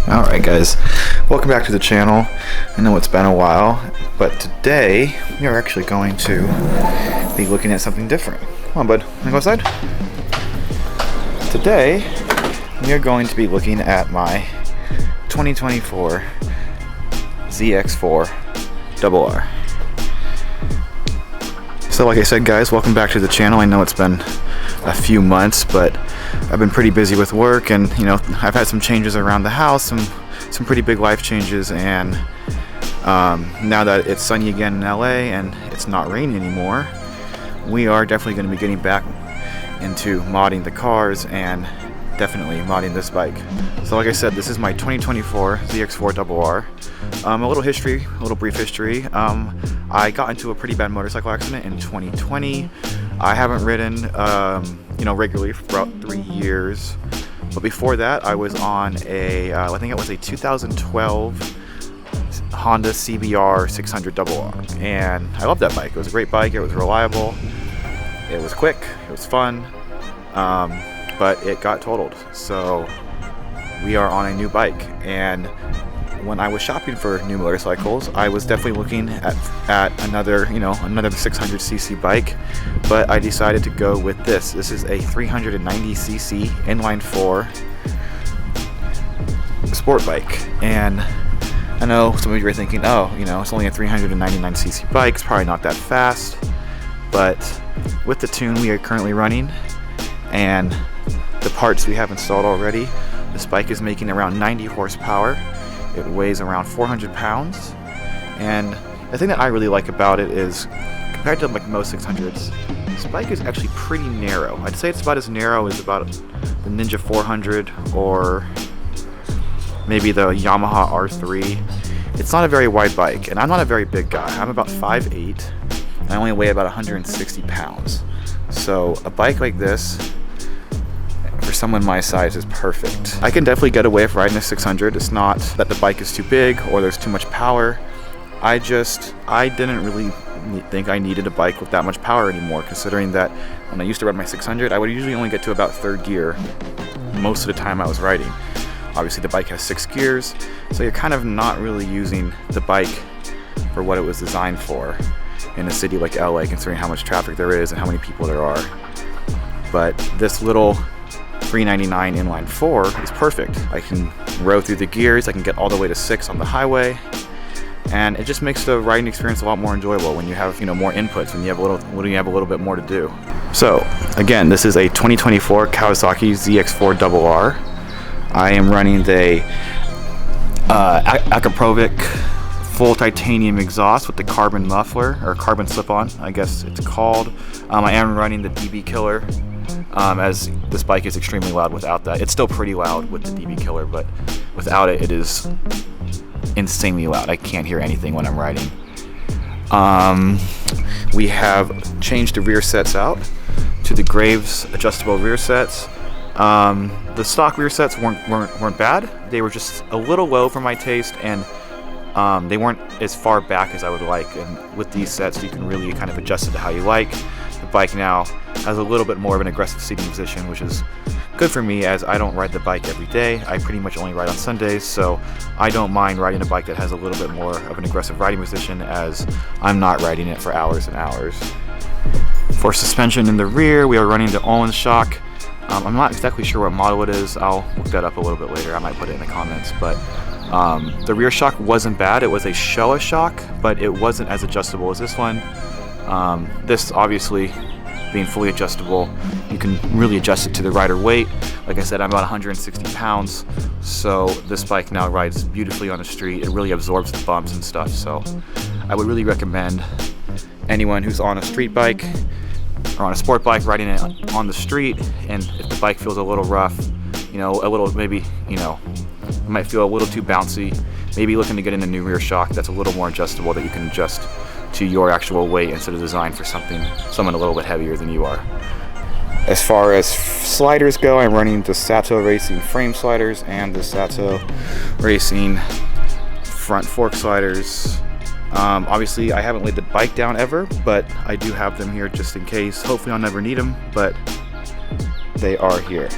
Alright guys, welcome back to the channel. I know it's been a while, but today we are actually going to be looking at something different. Come on bud, wanna go outside? Today we are going to be looking at my 2024 ZX4RR. So like I said guys, welcome back to the channel. I know it's been a few months, but I've been pretty busy with work, and you know, I've had some changes around the house, some pretty big life changes, and now that it's sunny again in LA and it's not raining anymore, we are definitely going to be getting back into modding the cars and definitely modding this bike. So like I said, this is my 2024 ZX4RR. A little history, a little brief history. I got into a pretty bad motorcycle accident in 2020. I haven't ridden regularly for about 3 years, but before that I was on I think it was a 2012 Honda CBR 600RR, and I loved that bike. It was a great bike, it was reliable, it was quick, it was fun, but it got totaled. So we are on a new bike, and when I was shopping for new motorcycles, I was definitely looking at another 600cc bike, but I decided to go with this. This is a 390cc inline 4 sport bike, and I know some of you are thinking, oh, it's only a 399cc bike, it's probably not that fast, but with the tune we are currently running and the parts we have installed already, this bike is making around 90 horsepower. It weighs around 400 pounds, and the thing that I really like about it is, compared to like most 600s, this bike is actually pretty narrow. I'd say it's about as narrow as about the Ninja 400 or maybe the Yamaha R3. It's not a very wide bike, and I'm not a very big guy. I'm about 5'8", and I only weigh about 160 pounds. So a bike like this, for someone my size, is perfect. I can definitely get away with riding a 600. It's not that the bike is too big or there's too much power. I didn't really think I needed a bike with that much power anymore, considering that when I used to ride my 600, I would usually only get to about third gear most of the time I was riding. Obviously the bike has 6 gears, so you're kind of not really using the bike for what it was designed for in a city like LA, considering how much traffic there is and how many people there are. But this little 399 inline 4 is perfect. I can row through the gears, I can get all the way to 6 on the highway, and it just makes the riding experience a lot more enjoyable when you have more inputs, when you have a little bit more to do. So again, this is a 2024 Kawasaki ZX4RR. I am running the Akaprovic full titanium exhaust with the carbon muffler, or carbon slip-on, I guess it's called. I am running the DB Killer, as this bike is extremely loud without that. It's still pretty loud with the DB Killer, but without it, it is insanely loud. I can't hear anything when I'm riding. We have changed the rear sets out to the Graves adjustable rear sets. The stock rear sets weren't bad. They were just a little low for my taste, and they weren't as far back as I would like. And with these sets, you can really kind of adjust it to how you like. The bike now has a little bit more of an aggressive seating position, which is good for me, as I don't ride the bike every day. I pretty much only ride on Sundays, so I don't mind riding a bike that has a little bit more of an aggressive riding position, as I'm not riding it for hours and hours. For suspension in the rear, we are running the Olin shock. I'm not exactly sure what model it is. I'll look that up a little bit later. I might put it in the comments, but the rear shock wasn't bad. It was a Showa shock, but it wasn't as adjustable as this one. This, obviously, being fully adjustable, you can really adjust it to the rider weight. Like I said, I'm about 160 pounds, so this bike now rides beautifully on the street. It really absorbs the bumps and stuff, so I would really recommend anyone who's on a street bike or on a sport bike riding it on the street, and if the bike feels a little rough, it might feel a little too bouncy, maybe looking to get in a new rear shock that's a little more adjustable, that you can adjust to your actual weight instead of designed for someone a little bit heavier than you are. As far as sliders go, I'm running the Sato Racing frame sliders and the Sato Racing front fork sliders. Obviously I haven't laid the bike down ever, but I do have them here just in case. Hopefully I'll never need them, but they are here.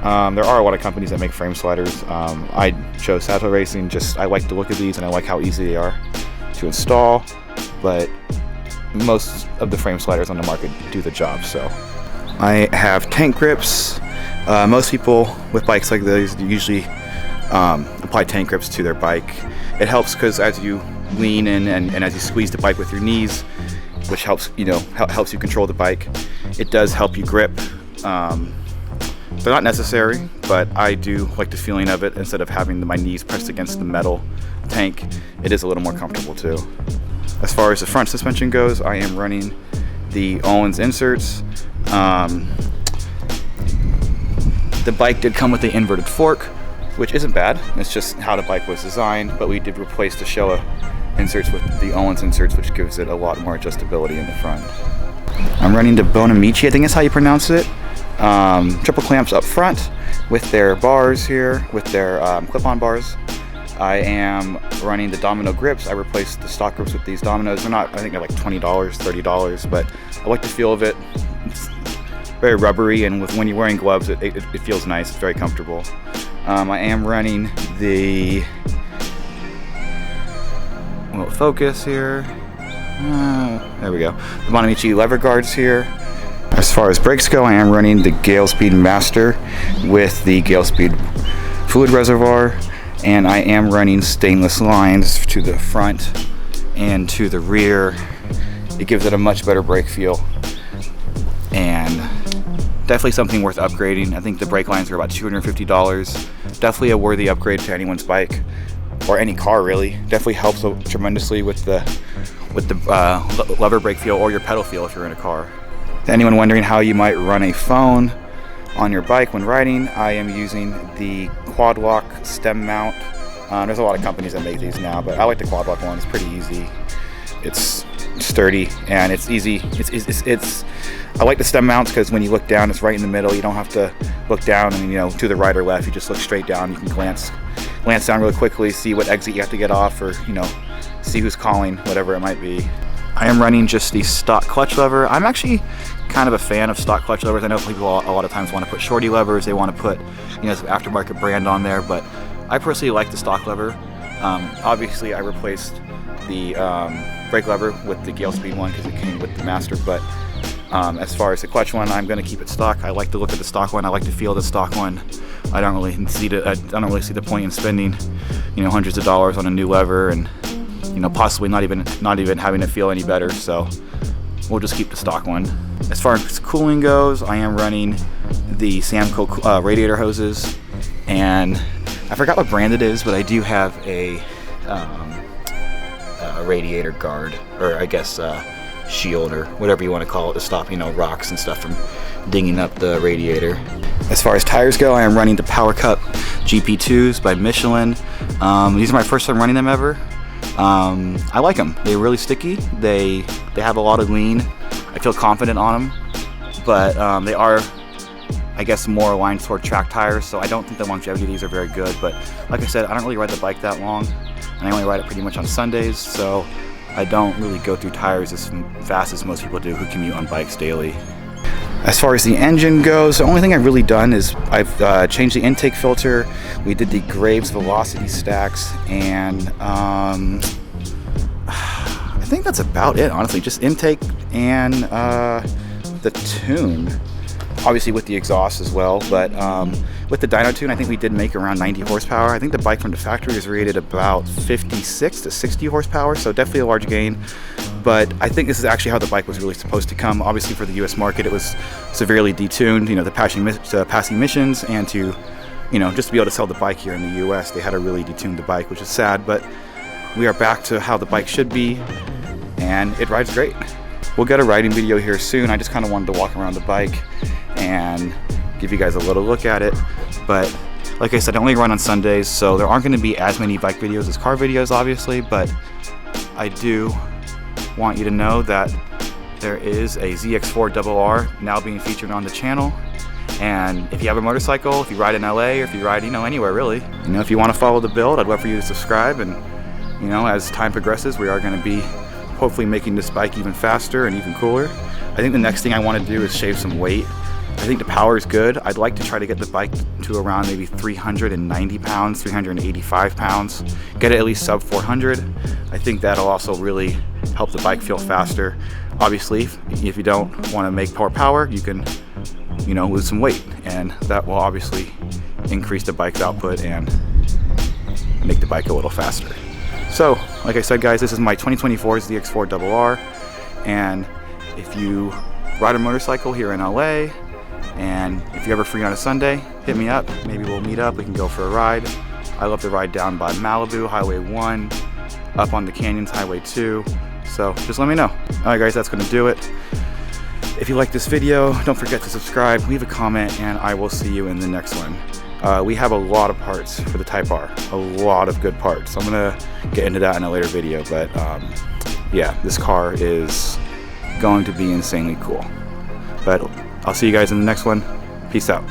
There are a lot of companies that make frame sliders. I chose Sato Racing. I like the look of these and I like how easy they are to install, but most of the frame sliders on the market do the job. So I have tank grips. Most people with bikes like these usually apply tank grips to their bike. It helps because as you lean in and as you squeeze the bike with your knees, which helps helps you control the bike, it does help you grip. They're not necessary, but I do like the feeling of it. Instead of having my knees pressed against the metal tank, it is a little more comfortable too. As far as the front suspension goes, I am running the Öhlins inserts. The bike did come with the inverted fork, which isn't bad. It's just how the bike was designed, but we did replace the Showa inserts with the Öhlins inserts, which gives it a lot more adjustability in the front. I'm running the Bonamici, I think is how you pronounce it. Triple clamps up front with their bars here, with their clip-on bars. I am running the Domino grips. I replaced the stock grips with these Dominoes. They're not, I think they're like $20, $30, but I like the feel of it. It's very rubbery, and when you're wearing gloves, it feels nice. It's very comfortable. I am running the focus here. There we go. The Bonamici lever guards here. As far as brakes go, I am running the Gale Speed Master with the Gale Speed fluid reservoir, and I am running stainless lines to the front and to the rear. It gives it a much better brake feel, and definitely something worth upgrading. I think the brake lines are about $250. Definitely a worthy upgrade to anyone's bike, or any car really. Definitely helps tremendously with the lever brake feel or your pedal feel if you're in a car. To anyone wondering how you might run a phone on your bike when riding, I am using the quad lock stem mount. There's a lot of companies that make these now, but I like the quad lock one. It's pretty easy. It's sturdy and it's easy. I like the stem mounts because when you look down, it's right in the middle. You don't have to look down and to the right or left. You just look straight down. You can glance down really quickly, see what exit you have to get off, or see who's calling, whatever it might be. I am running just the stock clutch lever. I'm actually kind of a fan of stock clutch levers. I know people a lot of times want to put shorty levers. They want to put some aftermarket brand on there, but I personally like the stock lever. Obviously, I replaced the brake lever with the Gale Speed one because it came with the Master. But as far as the clutch one, I'm going to keep it stock. I like the look of the stock one. I like the feel of the stock one. I don't really see the point in spending hundreds of dollars on a new lever and possibly not even having it feel any better. So we'll just keep the stock one. As far as cooling goes, I am running the Samco radiator hoses, and I forgot what brand it is, but I do have a radiator guard, or I guess shield, or whatever you want to call it, to stop rocks and stuff from dinging up the radiator. As far as tires go, I am running the Power Cup GP2s by Michelin. These are my first time running them ever. I like them. They're really sticky. They have a lot of lean. I feel confident on them, but they are, I guess, more aligned toward track tires, so I don't think the longevity of these are very good. But like I said, I don't really ride the bike that long, and I only ride it pretty much on Sundays, so I don't really go through tires as fast as most people do who commute on bikes daily. As far as the engine goes, the only thing I've really done is I've changed the intake filter. We did the Graves velocity stacks, and I think that's about it, honestly. Just intake and the tune, obviously with the exhaust as well. But with the dyno tune, I think we did make around 90 horsepower. I think the bike from the factory is rated about 56 to 60 horsepower, so definitely a large gain. But I think this is actually how the bike was really supposed to come. Obviously for the US market, it was severely detuned, the passing emissions, and to, just to be able to sell the bike here in the US, they had to really detune the bike, which is sad, but we are back to how the bike should be, and it rides great. We'll get a riding video here soon. I just kind of wanted to walk around the bike and give you guys a little look at it. But like I said, I only run on Sundays, so there aren't going to be as many bike videos as car videos, obviously, but I do want you to know that there is a ZX4RR now being featured on the channel. And if you have a motorcycle, if you ride in LA, or if you ride, anywhere really, if you want to follow the build, I'd love for you to subscribe. And as time progresses, we are going to be hopefully making this bike even faster and even cooler. I think the next thing I want to do is shave some weight. I think the power is good. I'd like to try to get the bike to around maybe 390 pounds, 385 pounds. Get it at least sub 400. I think that'll also really help the bike feel faster. Obviously, if you don't want to make more power, you can, lose some weight, and that will obviously increase the bike's output and make the bike a little faster. So, like I said, guys, this is my 2024 ZX4RR, and if you ride a motorcycle here in LA, and if you're ever free on a Sunday, hit me up. Maybe we'll meet up, we can go for a ride. I love to ride down by Malibu, Highway 1, up on the Canyons, Highway 2, so just let me know. Alright guys, that's gonna do it. If you like this video, don't forget to subscribe, leave a comment, and I will see you in the next one. We have a lot of parts for the Type R, a lot of good parts. I'm gonna get into that in a later video, but yeah, this car is going to be insanely cool. But I'll see you guys in the next one. Peace out.